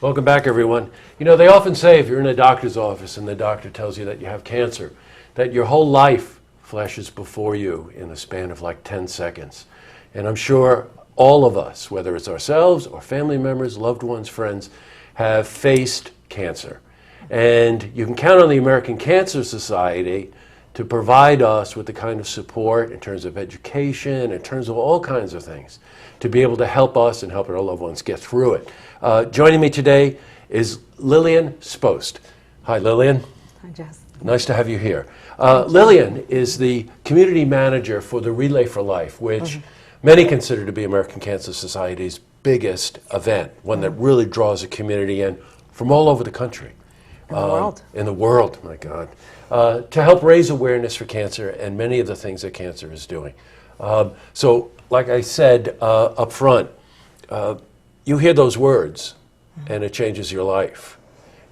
Welcome back, everyone. You know, they often say if you're in a doctor's office and the doctor tells you that you have cancer, that your whole life flashes before you in a span of like 10 seconds. And I'm sure all of us, whether it's ourselves or family members, loved ones, friends, have faced cancer. And you can count on the American Cancer Society to provide us with the kind of support in terms of education, in terms of all kinds of things, to be able to help us and help our loved ones get through it. Joining me today is Lillian Spost. Hi, Lillian. Hi, Jess. Nice to have you here. Lillian is the community manager for the Relay for Life, which many consider to be American Cancer Society's biggest event, one that really draws a community in from all over the country. In the world. In the world, my God. To help raise awareness for cancer and many of the things that cancer is doing. So, like I said up front, you hear those words and it changes your life.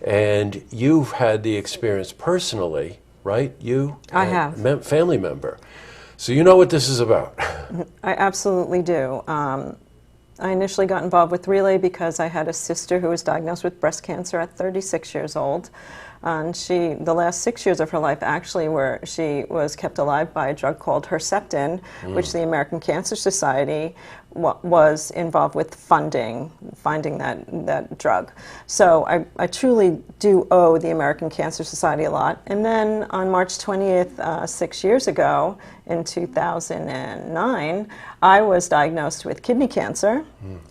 And you've had the experience personally, right? You? I have. Family member. So you know what this is about. I absolutely do. I initially got involved with Relay because I had a sister who was diagnosed with breast cancer at 36 years old. And the last 6 years of her life actually she was kept alive by a drug called Herceptin, which the American Cancer Society was involved with finding that drug. So I truly do owe the American Cancer Society a lot. And then on March 20th, 6 years ago, in 2009, I was diagnosed with kidney cancer.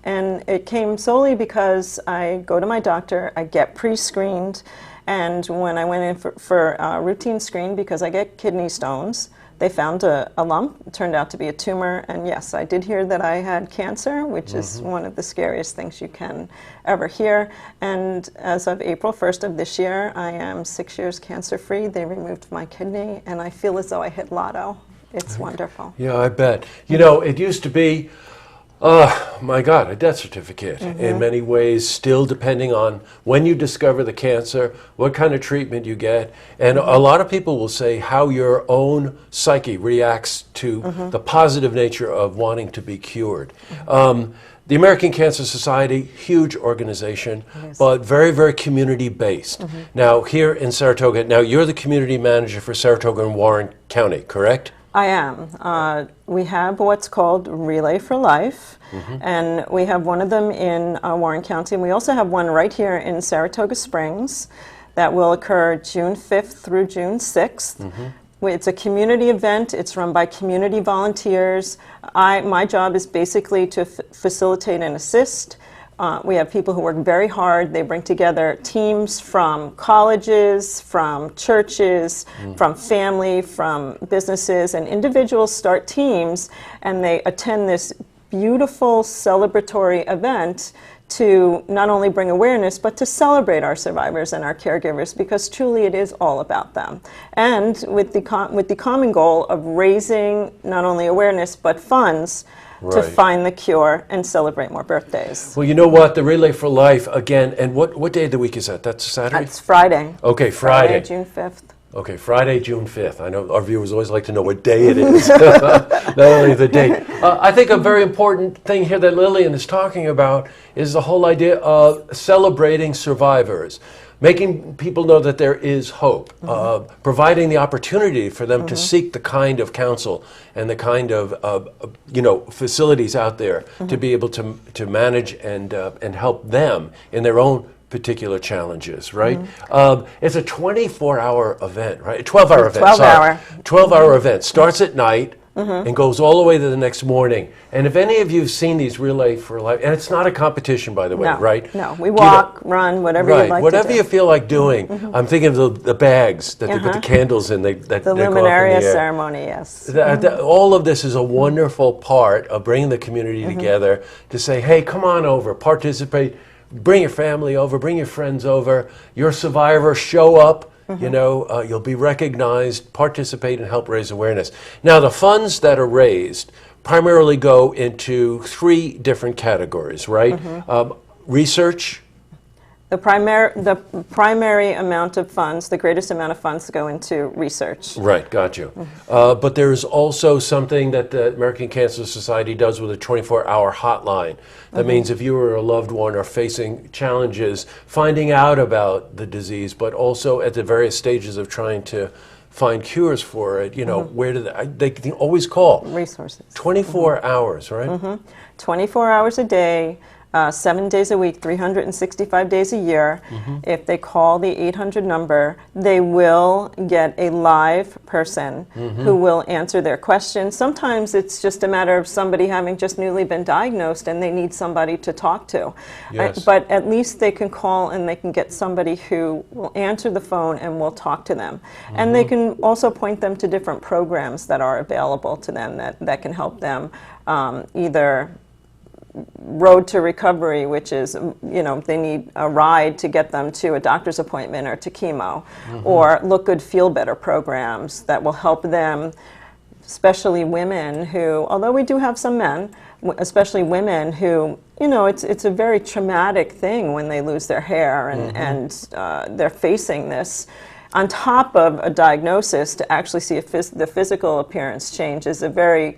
And it came solely because I go to my doctor, I get pre-screened, and when I went in for a routine screen, because I get kidney stones, they found a lump. It turned out to be a tumor. And yes, I did hear that I had cancer, which is one of the scariest things you can ever hear. And as of April 1st of this year, I am 6 years cancer-free. They removed my kidney, and I feel as though I hit lotto. It's wonderful. Yeah, I bet. You know, it used to be, oh my God, a death certificate in many ways, still depending on when you discover the cancer, what kind of treatment you get. And a lot of people will say how your own psyche reacts to the positive nature of wanting to be cured. The American Cancer Society, huge organization, but very, very community-based. Now, here in Saratoga, now you're the community manager for Saratoga and Warren County, correct? I am. We have what's called Relay for Life, and we have one of them in Warren County, and we also have one right here in Saratoga Springs that will occur June 5th through June 6th. It's a community event. It's run by community volunteers. My job is basically to facilitate and assist. We have people who work very hard. They bring together teams from colleges, from churches, from family, from businesses, and individuals start teams, and they attend this beautiful celebratory event to not only bring awareness, but to celebrate our survivors and our caregivers, because truly it is all about them. And with the common goal of raising not only awareness, but funds to find the cure and celebrate more birthdays. Well, you know what? The Relay for Life, again, and what day of the week is that? That's Saturday? That's Friday. Okay, Friday. June 5th. Okay, Friday, June 5th. I know our viewers always like to know what day it is, not only the date. I think a very important thing here that Lillian is talking about is the whole idea of celebrating survivors, making people know that there is hope, providing the opportunity for them to seek the kind of counsel and the kind of facilities out there to be able to manage and help them in their own particular challenges, right? It's a 24-hour event, right? A 12-hour event. 12-hour event. Starts at night and goes all the way to the next morning. And if any of you have seen these Relay for Life, and it's not a competition, by the way, right? No, we walk, run, whatever you like to do. Whatever you feel like doing. I'm thinking of the bags that they put the candles in. The luminaria ceremony, yes. All of this is a wonderful part of bringing the community together to say, hey, come on over, participate. Bring your family over, bring your friends over. You're a survivor, show up, you'll be recognized, participate, and help raise awareness. Now, the funds that are raised primarily go into 3 different categories, right? Research, The primary amount of funds, the greatest amount of funds go into research. Right, got you. But there's also something that the American Cancer Society does with a 24-hour hotline. That means if you or a loved one are facing challenges, finding out about the disease, but also at the various stages of trying to find cures for it, where do they can always call. Resources. 24 hours, right? 24 hours a day. 7 days a week, 365 days a year. If they call the 800 number, they will get a live person who will answer their questions. Sometimes it's just a matter of somebody having just newly been diagnosed and they need somebody to talk to. Yes. But at least they can call and they can get somebody who will answer the phone and will talk to them. And they can also point them to different programs that are available to them that can help them either Road to Recovery, which is, they need a ride to get them to a doctor's appointment or to chemo, or Look Good, Feel Better programs that will help them, especially women who, although we do have some men, especially women who, it's a very traumatic thing when they lose their hair and they're facing this. On top of a diagnosis, to actually see the physical appearance change is a very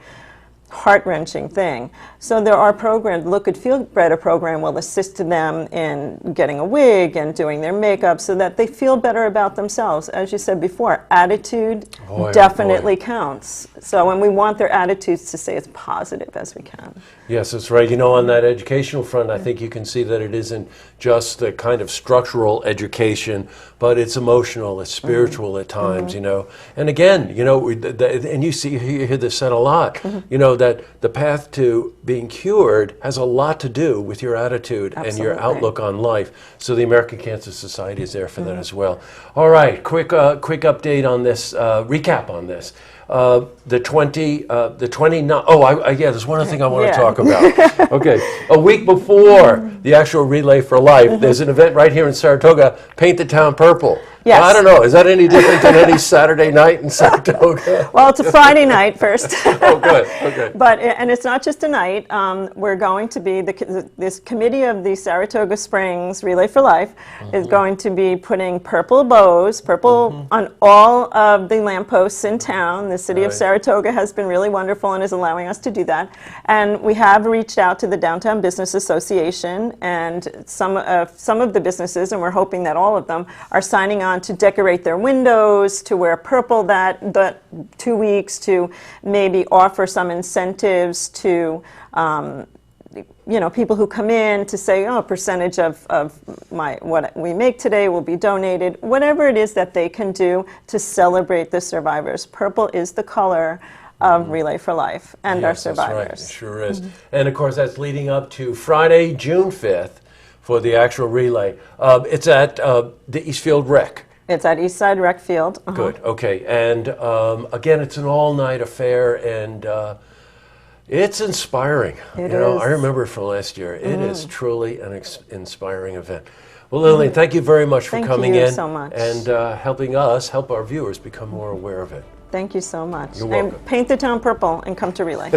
heart-wrenching thing. So there are programs, Look Good, Feel Better program will assist them in getting a wig and doing their makeup so that they feel better about themselves. As you said before, attitude definitely counts. So, and we want their attitudes to stay as positive as we can. Yes, that's right. On that educational front, I think you can see that it isn't just the kind of structural education, but it's emotional, it's spiritual at times, And again, and you hear this said a lot, that the path to being cured has a lot to do with your attitude and your outlook on life. So the American Cancer Society is there for that as well. All right, quick update on this, recap on this. The 29, there's one other thing I want to talk about. Okay, a week before the actual Relay for Life, there's an event right here in Saratoga, Paint the Town Purple. Yes. I don't know, is that any different than any Saturday night in Saratoga? Well, it's a Friday night first. Oh, good, okay. But, and it's not just a night, we're going to be, this committee of the Saratoga Springs Relay for Life is going to be putting purple bows, on all of the lampposts in town. The city of Saratoga has been really wonderful and is allowing us to do that. And we have reached out to the Downtown Business Association and some of the businesses, and we're hoping that all of them are signing on to decorate their windows, to wear purple that 2 weeks, to maybe offer some incentives to people who come in to say, a percentage of what we make today will be donated. Whatever it is that they can do to celebrate the survivors. Purple is the color of Relay for Life and our survivors. That's right. It sure is. And of course, that's leading up to Friday, June 5th for the actual relay. It's at the Eastfield Rec. It's at Eastside Rec Field. Good, okay. And again, it's an all-night affair, and it's inspiring. It is. I remember it from last year. It is truly an inspiring event. Well, Lillian, thank you very much for coming in so much. and helping us help our viewers become more aware of it. Thank you so much. You're welcome. And paint the town purple and come to Relay.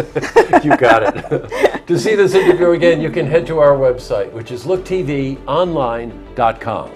You got it. To see this interview again, you can head to our website, which is looktvonline.com.